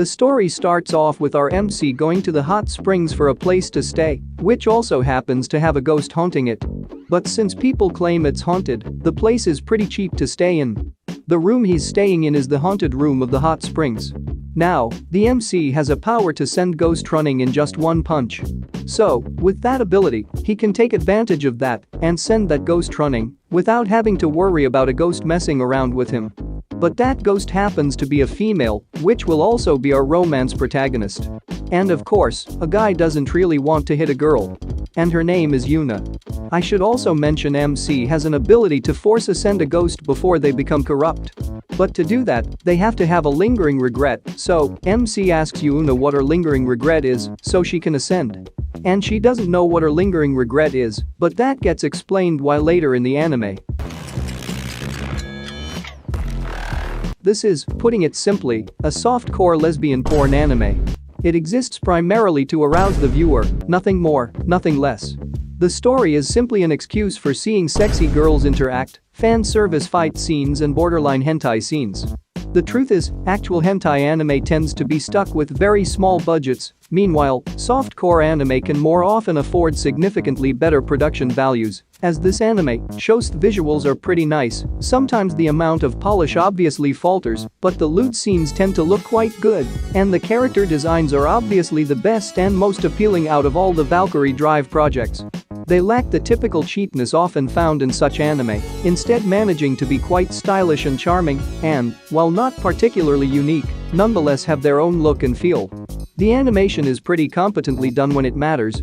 The story starts off with our MC going to the hot springs for a place to stay, which also happens to have a ghost haunting it. But since people claim it's haunted, the place is pretty cheap to stay in. The room he's staying in is the haunted room of the hot springs. Now, the MC has a power to send ghost running in just one punch. So, with that ability, he can take advantage of that and send that ghost running without having to worry about a ghost messing around with him. But that ghost happens to be a female, which will also be our romance protagonist. And of course, a guy doesn't really want to hit a girl. And her name is Yuna. I should also mention MC has an ability to force ascend a ghost before they become corrupt. But to do that, they have to have a lingering regret, so MC asks Yuna what her lingering regret is so she can ascend. And she doesn't know what her lingering regret is, but that gets explained while later in the anime. This is, putting it simply, a softcore lesbian porn anime. It exists primarily to arouse the viewer, nothing more, nothing less. The story is simply an excuse for seeing sexy girls interact, fan service fight scenes and borderline hentai scenes. The truth is, actual hentai anime tends to be stuck with very small budgets. Meanwhile, softcore anime can more often afford significantly better production values, as this anime shows the visuals are pretty nice. Sometimes the amount of polish obviously falters, but the lewd scenes tend to look quite good, and the character designs are obviously the best and most appealing out of all the Valkyrie Drive projects. They lack the typical cheapness often found in such anime, instead managing to be quite stylish and charming, and, while not particularly unique, nonetheless have their own look and feel. The animation is pretty competently done when it matters.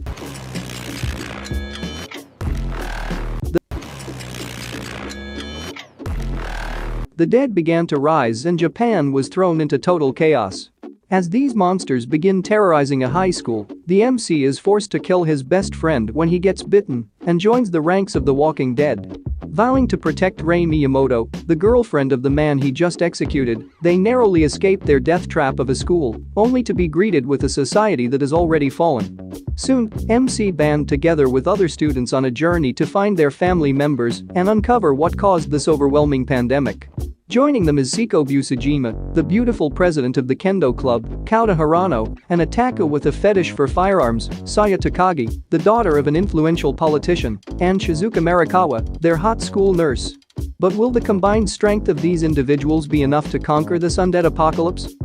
The dead began to rise and Japan was thrown into total chaos. As these monsters begin terrorizing a high school, the MC is forced to kill his best friend when he gets bitten and joins the ranks of the Walking Dead. Vowing to protect Rei Miyamoto, the girlfriend of the man he just executed, they narrowly escape their death trap of a school, only to be greeted with a society that has already fallen. Soon, MC band together with other students on a journey to find their family members and uncover what caused this overwhelming pandemic. Joining them is Seikobu Sujima, the beautiful president of the Kendo Club, Kauta Hirano, an otaku with a fetish for firearms, Saya Takagi, the daughter of an influential politician, and Shizuka Marikawa, their hot school nurse. But will the combined strength of these individuals be enough to conquer this undead apocalypse?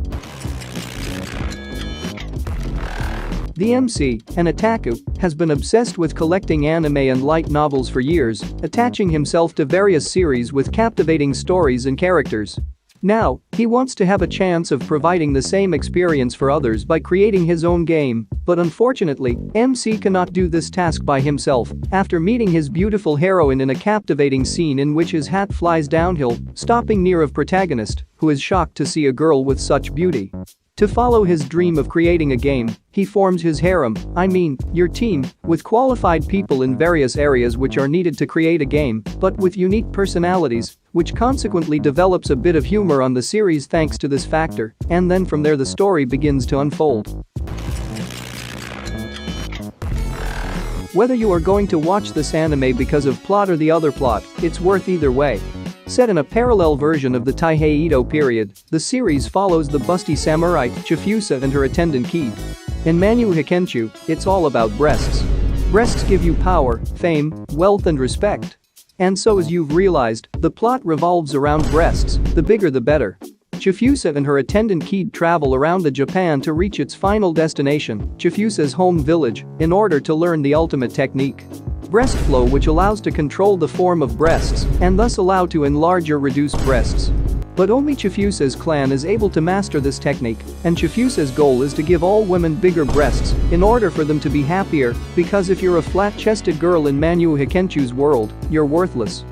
The MC, an otaku, has been obsessed with collecting anime and light novels for years, attaching himself to various series with captivating stories and characters. Now, he wants to have a chance of providing the same experience for others by creating his own game, but unfortunately, MC cannot do this task by himself after meeting his beautiful heroine in a captivating scene in which his hat flies downhill, stopping near of protagonist, who is shocked to see a girl with such beauty. To follow his dream of creating a game, he forms his harem, your team, with qualified people in various areas which are needed to create a game, but with unique personalities, which consequently develops a bit of humor on the series thanks to this factor, and then from there the story begins to unfold. Whether you are going to watch this anime because of plot or the other plot, it's worth either way. Set in a parallel version of the Taihei Edo period, the series follows the busty samurai, Chifusa and her attendant Kid. In Manu Hikenchu, it's all about breasts. Breasts give you power, fame, wealth and respect. And so as you've realized, the plot revolves around breasts, the bigger the better. Chifusa and her attendant Kid travel around the Japan to reach its final destination, Chifusa's home village, in order to learn the ultimate technique. Breast flow, which allows to control the form of breasts and thus allow to enlarge or reduce breasts. But only Chifusa's clan is able to master this technique, and Chifusa's goal is to give all women bigger breasts in order for them to be happier, because if you're a flat-chested girl in Manu Hikenchu's world, you're worthless.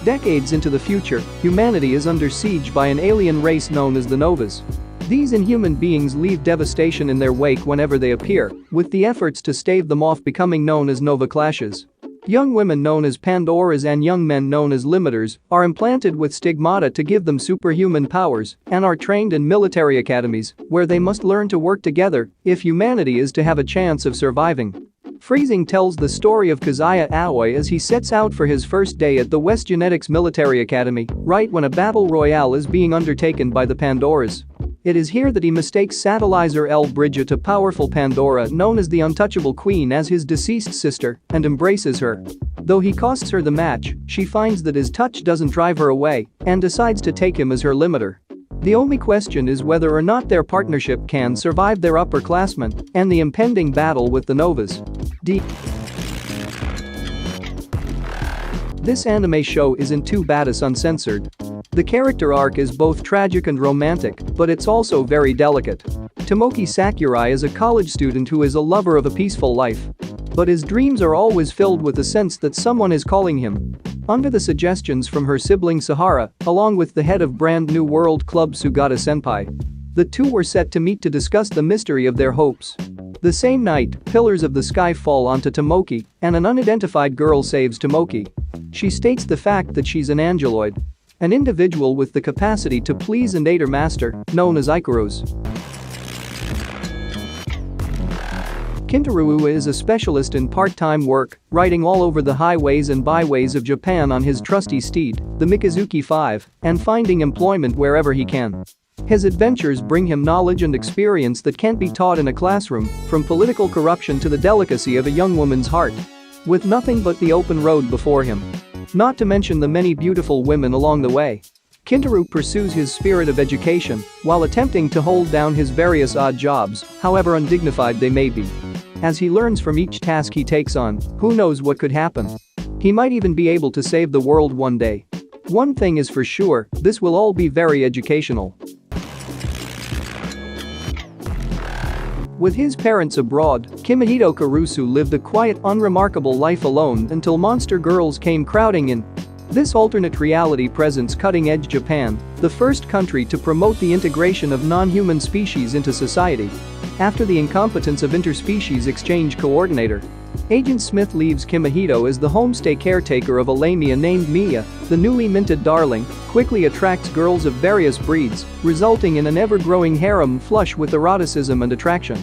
Decades into the future, humanity is under siege by an alien race known as the Novas. These inhuman beings leave devastation in their wake whenever they appear, with the efforts to stave them off becoming known as Nova Clashes. Young women known as Pandoras and young men known as Limiters are implanted with stigmata to give them superhuman powers and are trained in military academies where they must learn to work together if humanity is to have a chance of surviving. Freezing tells the story of Kazuya Aoi as he sets out for his first day at the West Genetics Military Academy, right when a battle royale is being undertaken by the Pandoras. It is here that he mistakes Satellizer L. Bridget, a powerful Pandora known as the Untouchable Queen, as his deceased sister and embraces her. Though he costs her the match, she finds that his touch doesn't drive her away and decides to take him as her limiter. The only question is whether or not their partnership can survive their upperclassmen and the impending battle with the Novas. This anime show isn't too bad as uncensored. The character arc is both tragic and romantic, but it's also very delicate. Tomoki Sakurai is a college student who is a lover of a peaceful life. But his dreams are always filled with the sense that someone is calling him. Under the suggestions from her sibling Sahara, along with the head of Brand New World Club Sugata Senpai, the two were set to meet to discuss the mystery of their hopes. The same night, pillars of the sky fall onto Tomoki, and an unidentified girl saves Tomoki. She states the fact that she's an Angeloid, an individual with the capacity to please and aid her master, known as Ikaros. Kintaro is a specialist in part-time work, riding all over the highways and byways of Japan on his trusty steed, the Mikazuki 5, and finding employment wherever he can. His adventures bring him knowledge and experience that can't be taught in a classroom, from political corruption to the delicacy of a young woman's heart. With nothing but the open road before him. Not to mention the many beautiful women along the way. Kintaro pursues his spirit of education while attempting to hold down his various odd jobs, however undignified they may be. As he learns from each task he takes on, who knows what could happen. He might even be able to save the world one day. One thing is for sure, this will all be very educational. With his parents abroad, Kimihito Kurusu lived a quiet, unremarkable life alone until monster girls came crowding in. This alternate reality presents cutting-edge Japan, the first country to promote the integration of non-human species into society. After the incompetence of Interspecies exchange coordinator, Agent Smith leaves Kimihito as the homestay caretaker of a lamia named Mia. The newly minted darling quickly attracts girls of various breeds, resulting in an ever-growing harem flush with eroticism and attraction.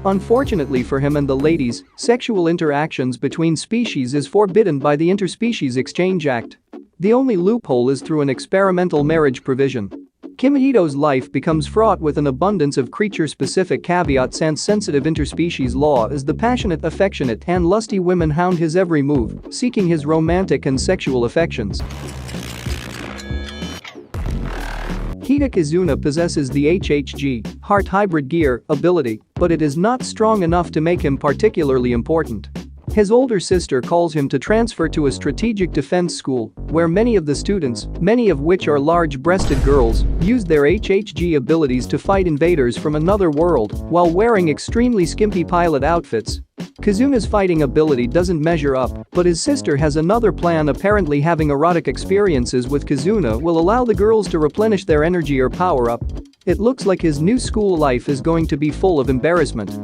Unfortunately for him and the ladies, sexual interactions between species is forbidden by the Interspecies Exchange Act. The only loophole is through an experimental marriage provision. Kimihito's life becomes fraught with an abundance of creature-specific caveats and sensitive interspecies law as the passionate, affectionate, and lusty women hound his every move, seeking his romantic and sexual affections. Hida Kizuna possesses the HHG, Heart Hybrid Gear, ability, but it is not strong enough to make him particularly important. His older sister calls him to transfer to a strategic defense school, where many of the students, many of which are large-breasted girls, use their HHG abilities to fight invaders from another world while wearing extremely skimpy pilot outfits. Kizuna's fighting ability doesn't measure up, but his sister has another plan. Apparently having erotic experiences with Kizuna will allow the girls to replenish their energy or power up. It looks like his new school life is going to be full of embarrassment.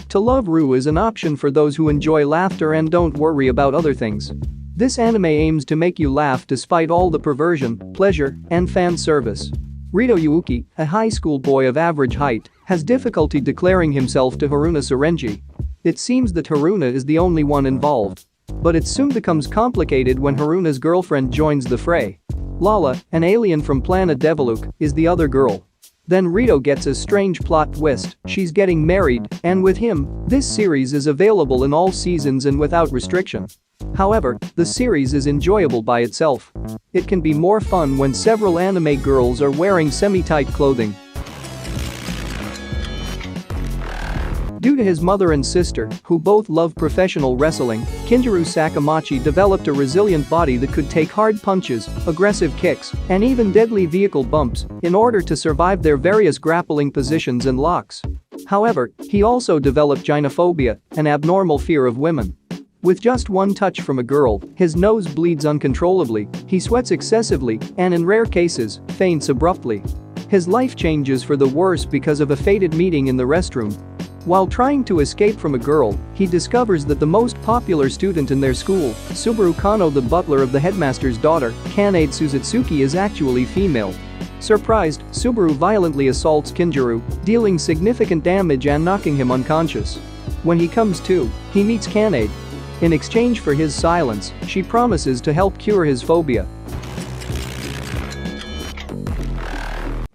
To love Ru is an option for those who enjoy laughter and don't worry about other things. This anime aims to make you laugh despite all the perversion, pleasure, and fan service. Rito Yuuki, a high school boy of average height, has difficulty declaring himself to Haruna Sarenji. It seems that Haruna is the only one involved. But it soon becomes complicated when Haruna's girlfriend joins the fray. Lala, an alien from planet Deviluk, is the other girl. Then Rito gets a strange plot twist, she's getting married, and with him. This series is available in all seasons and without restriction. However, the series is enjoyable by itself. It can be more fun when several anime girls are wearing semi-tight clothing. Due to his mother and sister, who both love professional wrestling, Kinjiro Sakamachi developed a resilient body that could take hard punches, aggressive kicks, and even deadly vehicle bumps in order to survive their various grappling positions and locks. However, he also developed gynophobia, an abnormal fear of women. With just one touch from a girl, his nose bleeds uncontrollably, he sweats excessively, and in rare cases, faints abruptly. His life changes for the worse because of a fated meeting in the restroom. While trying to escape from a girl, he discovers that the most popular student in their school, Subaru Kano, the butler of the headmaster's daughter, Kanade Suzutsuki, is actually female. Surprised, Subaru violently assaults Kinjiro, dealing significant damage and knocking him unconscious. When he comes to, he meets Kanade. In exchange for his silence, she promises to help cure his phobia.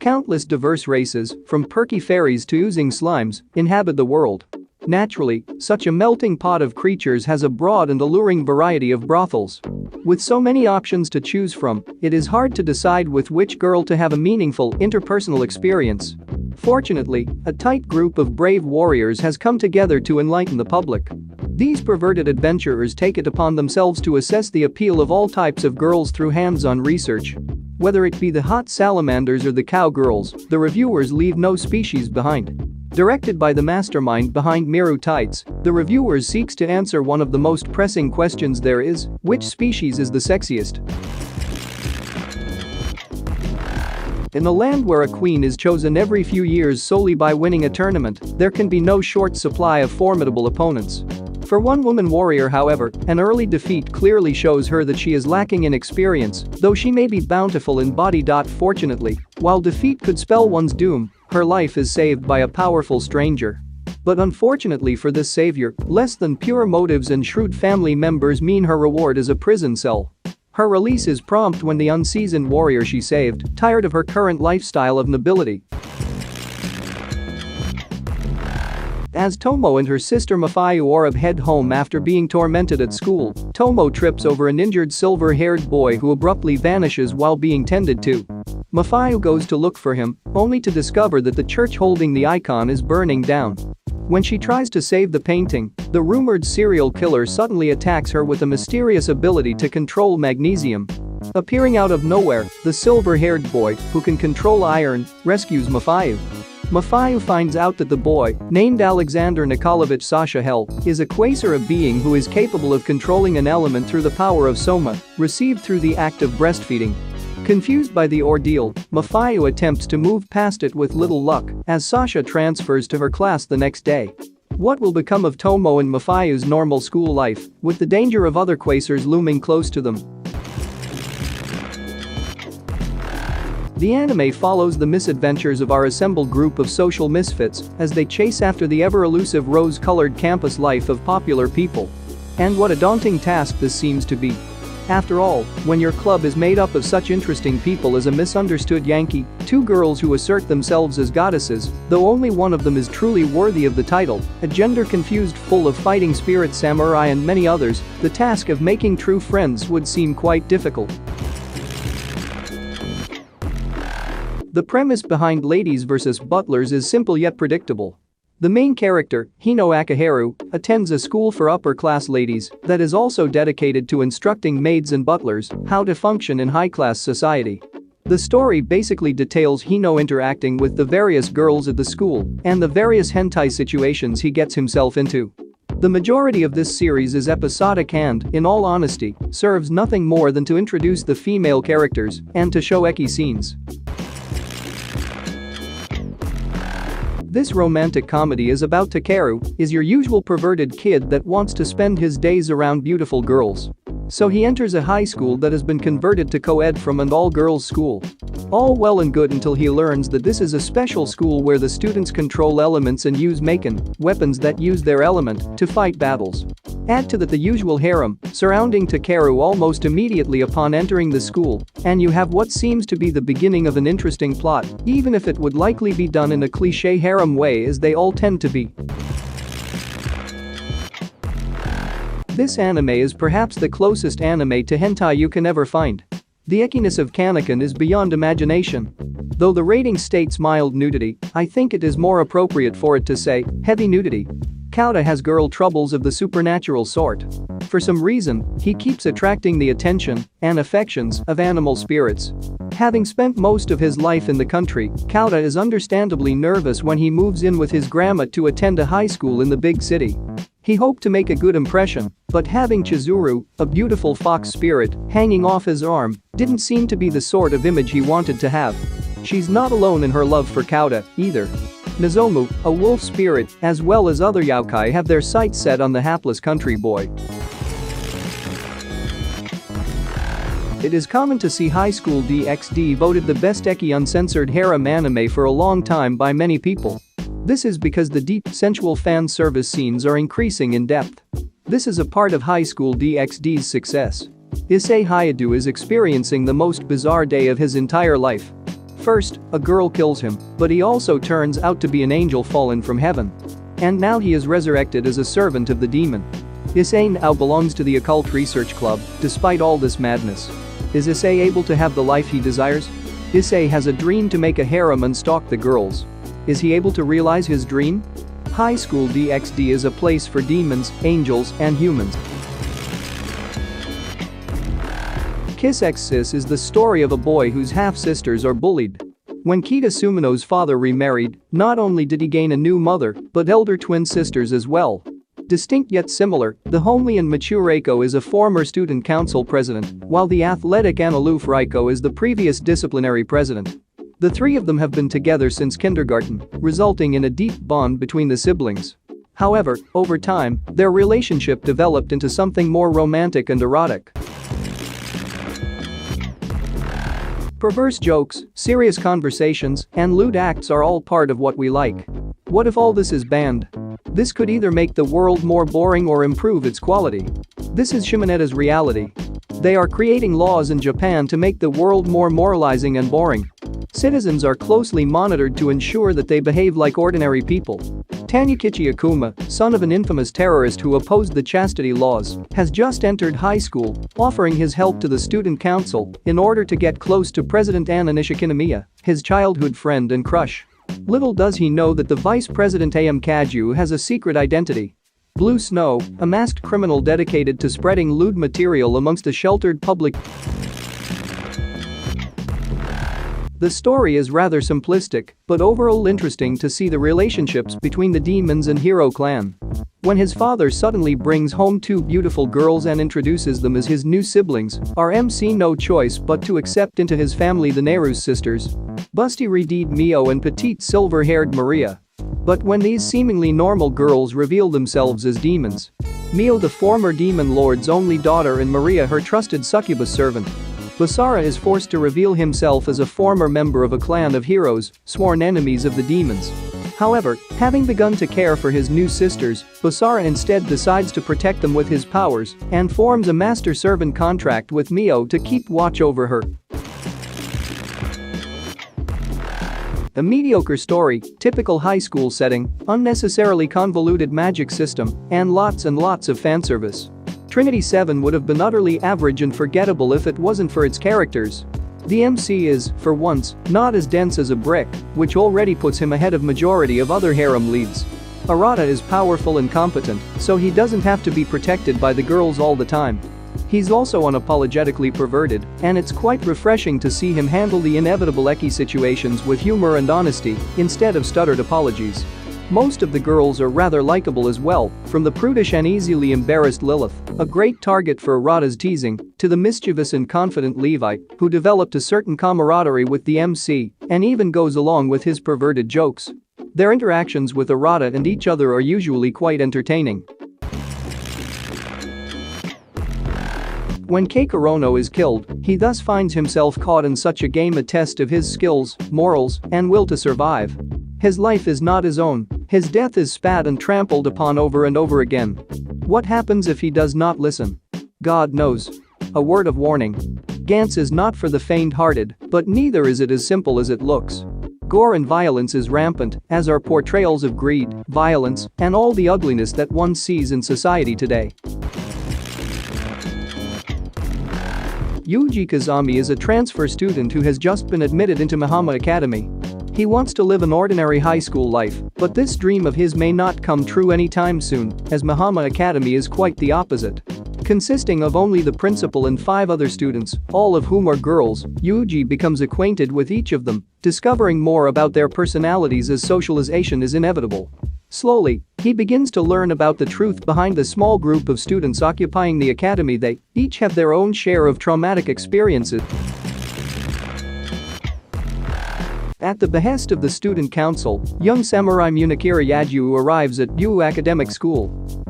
Countless diverse races, from perky fairies to oozing slimes, inhabit the world. Naturally, such a melting pot of creatures has a broad and alluring variety of brothels. With so many options to choose from, it is hard to decide with which girl to have a meaningful interpersonal experience. Fortunately, a tight group of brave warriors has come together to enlighten the public. These perverted adventurers take it upon themselves to assess the appeal of all types of girls through hands-on research. Whether it be the hot salamanders or the cowgirls, the reviewers leave no species behind. Directed by the mastermind behind Miru Tights, the reviewers seeks to answer one of the most pressing questions there is: which species is the sexiest? In a land where a queen is chosen every few years solely by winning a tournament, there can be no short supply of formidable opponents. For one woman warrior, however, an early defeat clearly shows her that she is lacking in experience, though she may be bountiful in body. Fortunately, while defeat could spell one's doom, her life is saved by a powerful stranger. But unfortunately for this savior, less than pure motives and shrewd family members mean her reward is a prison cell. Her release is prompt when the unseasoned warrior she saved, tired of her current lifestyle of nobility, as Tomo and her sister Mafayu Orab head home after being tormented at school, Tomo trips over an injured silver-haired boy who abruptly vanishes while being tended to. Mafayu goes to look for him, only to discover that the church holding the icon is burning down. When she tries to save the painting, the rumored serial killer suddenly attacks her with a mysterious ability to control magnesium. Appearing out of nowhere, the silver-haired boy, who can control iron, rescues Mafayu. Mafayu finds out that the boy, named Alexander Nikolaevich Sasha Hell, is a Quasar, a being who is capable of controlling an element through the power of soma, received through the act of breastfeeding. Confused by the ordeal, Mafayu attempts to move past it with little luck, as Sasha transfers to her class the next day. What will become of Tomo and Mafayu's normal school life, with the danger of other Quasars looming close to them? The anime follows the misadventures of our assembled group of social misfits as they chase after the ever-elusive rose-colored campus life of popular people. And what a daunting task this seems to be. After all, when your club is made up of such interesting people as a misunderstood Yankee, two girls who assert themselves as goddesses, though only one of them is truly worthy of the title, a gender-confused full of fighting spirit samurai and many others, the task of making true friends would seem quite difficult. The premise behind Ladies vs. Butlers is simple yet predictable. The main character, Hino Akiharu, attends a school for upper-class ladies that is also dedicated to instructing maids and butlers how to function in high-class society. The story basically details Hino interacting with the various girls at the school and the various hentai situations he gets himself into. The majority of this series is episodic and, in all honesty, serves nothing more than to introduce the female characters and to show ecchi scenes. This romantic comedy is about Takeru, is your usual perverted kid that wants to spend his days around beautiful girls. So he enters a high school that has been converted to co-ed from an all-girls school. All well and good until he learns that this is a special school where the students control elements and use maken, weapons that use their element, to fight battles. Add to that the usual harem surrounding Takeru almost immediately upon entering the school, and you have what seems to be the beginning of an interesting plot, even if it would likely be done in a cliché harem way as they all tend to be. This anime is perhaps the closest anime to hentai you can ever find. The eckiness of Kaneken is beyond imagination. Though the rating states mild nudity, I think it is more appropriate for it to say heavy nudity. Kauta has girl troubles of the supernatural sort. For some reason, he keeps attracting the attention and affections of animal spirits. Having spent most of his life in the country, Kauta is understandably nervous when he moves in with his grandma to attend a high school in the big city. He hoped to make a good impression, but having Chizuru, a beautiful fox spirit, hanging off his arm, didn't seem to be the sort of image he wanted to have. She's not alone in her love for Kauta, either. Nozomu, a wolf spirit, as well as other yokai have their sights set on the hapless country boy. It is common to see High School DxD voted the best ecchi uncensored harem anime for a long time by many people. This is because the deep, sensual fan service scenes are increasing in depth. This is a part of High School DxD's success. Issei Hayadu is experiencing the most bizarre day of his entire life. First, a girl kills him, but he also turns out to be an angel fallen from heaven. And now he is resurrected as a servant of the demon. Issei now belongs to the occult research club, despite all this madness. Is Issei able to have the life he desires? Issei has a dream to make a harem and stalk the girls. Is he able to realize his dream? High School DxD is a place for demons, angels, and humans. Kiss X Sis is the story of a boy whose half-sisters are bullied. When Kita Sumino's father remarried, not only did he gain a new mother, but elder twin sisters as well. Distinct yet similar, the homely and mature Reiko is a former student council president, while the athletic and aloof Raiko is the previous disciplinary president. The three of them have been together since kindergarten, resulting in a deep bond between the siblings. However, over time, their relationship developed into something more romantic and erotic. Perverse jokes, serious conversations, and lewd acts are all part of what we like. What if all this is banned? This could either make the world more boring or improve its quality. This is Shogunate's reality. They are creating laws in Japan to make the world more moralizing and boring. Citizens are closely monitored to ensure that they behave like ordinary people. Tanyukichi Akuma, son of an infamous terrorist who opposed the chastity laws, has just entered high school, offering his help to the student council in order to get close to President Anna Nishikamiya, his childhood friend and crush. Little does he know that the vice president Am Kaju has a secret identity. Blue Snow, a masked criminal dedicated to spreading lewd material amongst the sheltered public. The story is rather simplistic, but overall interesting to see the relationships between the demons and hero clan. When his father suddenly brings home two beautiful girls and introduces them as his new siblings, our MC no choice but to accept into his family the Neru's sisters. Busty Redeed Mio and petite silver-haired Maria. But when these seemingly normal girls reveal themselves as demons, Mio the former demon lord's only daughter and Maria her trusted succubus servant, Basara is forced to reveal himself as a former member of a clan of heroes, sworn enemies of the demons. However, having begun to care for his new sisters, Basara instead decides to protect them with his powers and forms a master-servant contract with Mio to keep watch over her. A mediocre story, typical high school setting, unnecessarily convoluted magic system, and lots of fanservice. Trinity 7 would have been utterly average and forgettable if it wasn't for its characters. The MC is, for once, not as dense as a brick, which already puts him ahead of majority of other harem leads. Arata is powerful and competent, so he doesn't have to be protected by the girls all the time. He's also unapologetically perverted, and it's quite refreshing to see him handle the inevitable ecchi situations with humor and honesty, instead of stuttered apologies. Most of the girls are rather likable as well, from the prudish and easily embarrassed Lilith, a great target for Arata's teasing, to the mischievous and confident Levi, who developed a certain camaraderie with the MC and even goes along with his perverted jokes. Their interactions with Arata and each other are usually quite entertaining. When Keikurono is killed, he thus finds himself caught in such a game, a test of his skills, morals, and will to survive. His life is not his own, his death is spat and trampled upon over and over again. What happens if he does not listen? God knows. A word of warning. Gantz is not for the faint-hearted, but neither is it as simple as it looks. Gore and violence is rampant, as are portrayals of greed, violence, and all the ugliness that one sees in society today. Yuji Kazami is a transfer student who has just been admitted into Mahama Academy. He wants to live an ordinary high school life, but this dream of his may not come true anytime soon, as Mahama Academy is quite the opposite. Consisting of only the principal and 5 other students, all of whom are girls, Yuji becomes acquainted with each of them, discovering more about their personalities as socialization is inevitable. Slowly, he begins to learn about the truth behind the small group of students occupying the academy. They each have their own share of traumatic experiences. At the behest of the student council, young samurai Munakira Yaju arrives at Yu Academic School.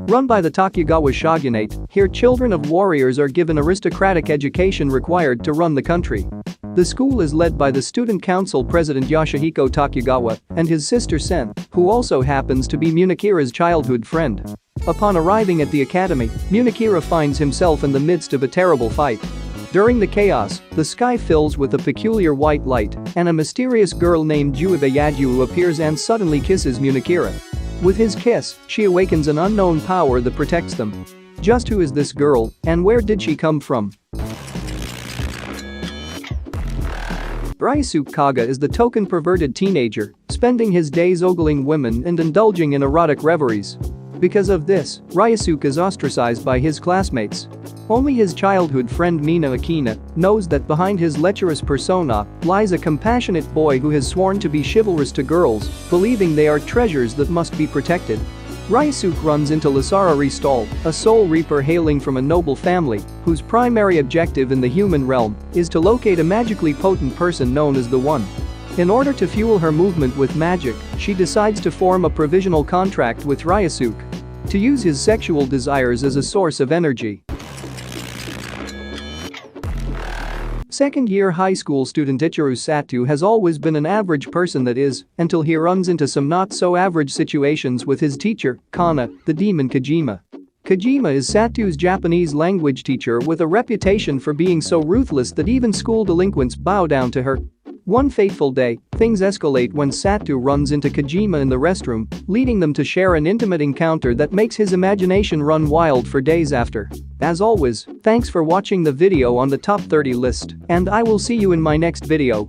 Run by the Tokugawa Shogunate, here children of warriors are given aristocratic education required to run the country. The school is led by the student council president Yoshihiko Tokugawa and his sister Sen, who also happens to be Munikira's childhood friend. Upon arriving at the academy, Munikira finds himself in the midst of a terrible fight. During the chaos, the sky fills with a peculiar white light, and a mysterious girl named Juiba Yaju appears and suddenly kisses Munikira. With his kiss, she awakens an unknown power that protects them. Just who is this girl, and where did she come from? Ryosuke Kaga is the token perverted teenager, spending his days ogling women and indulging in erotic reveries. Because of this, Ryosuke is ostracized by his classmates. Only his childhood friend Mina Akina knows that behind his lecherous persona lies a compassionate boy who has sworn to be chivalrous to girls, believing they are treasures that must be protected. Ryosuke runs into Lasara Ristal, a soul reaper hailing from a noble family, whose primary objective in the human realm is to locate a magically potent person known as the One. In order to fuel her movement with magic, she decides to form a provisional contract with Ryosuke to use his sexual desires as a source of energy. Second-year high school student Ichiru Satu has always been an average person, that is, until he runs into some not-so-average situations with his teacher, Kana, the demon Kojima. Kojima is Satu's Japanese language teacher with a reputation for being so ruthless that even school delinquents bow down to her. One fateful day, things escalate when Satu runs into Kojima in the restroom, leading them to share an intimate encounter that makes his imagination run wild for days after. As always, thanks for watching the video on the top 30 list, and I will see you in my next video.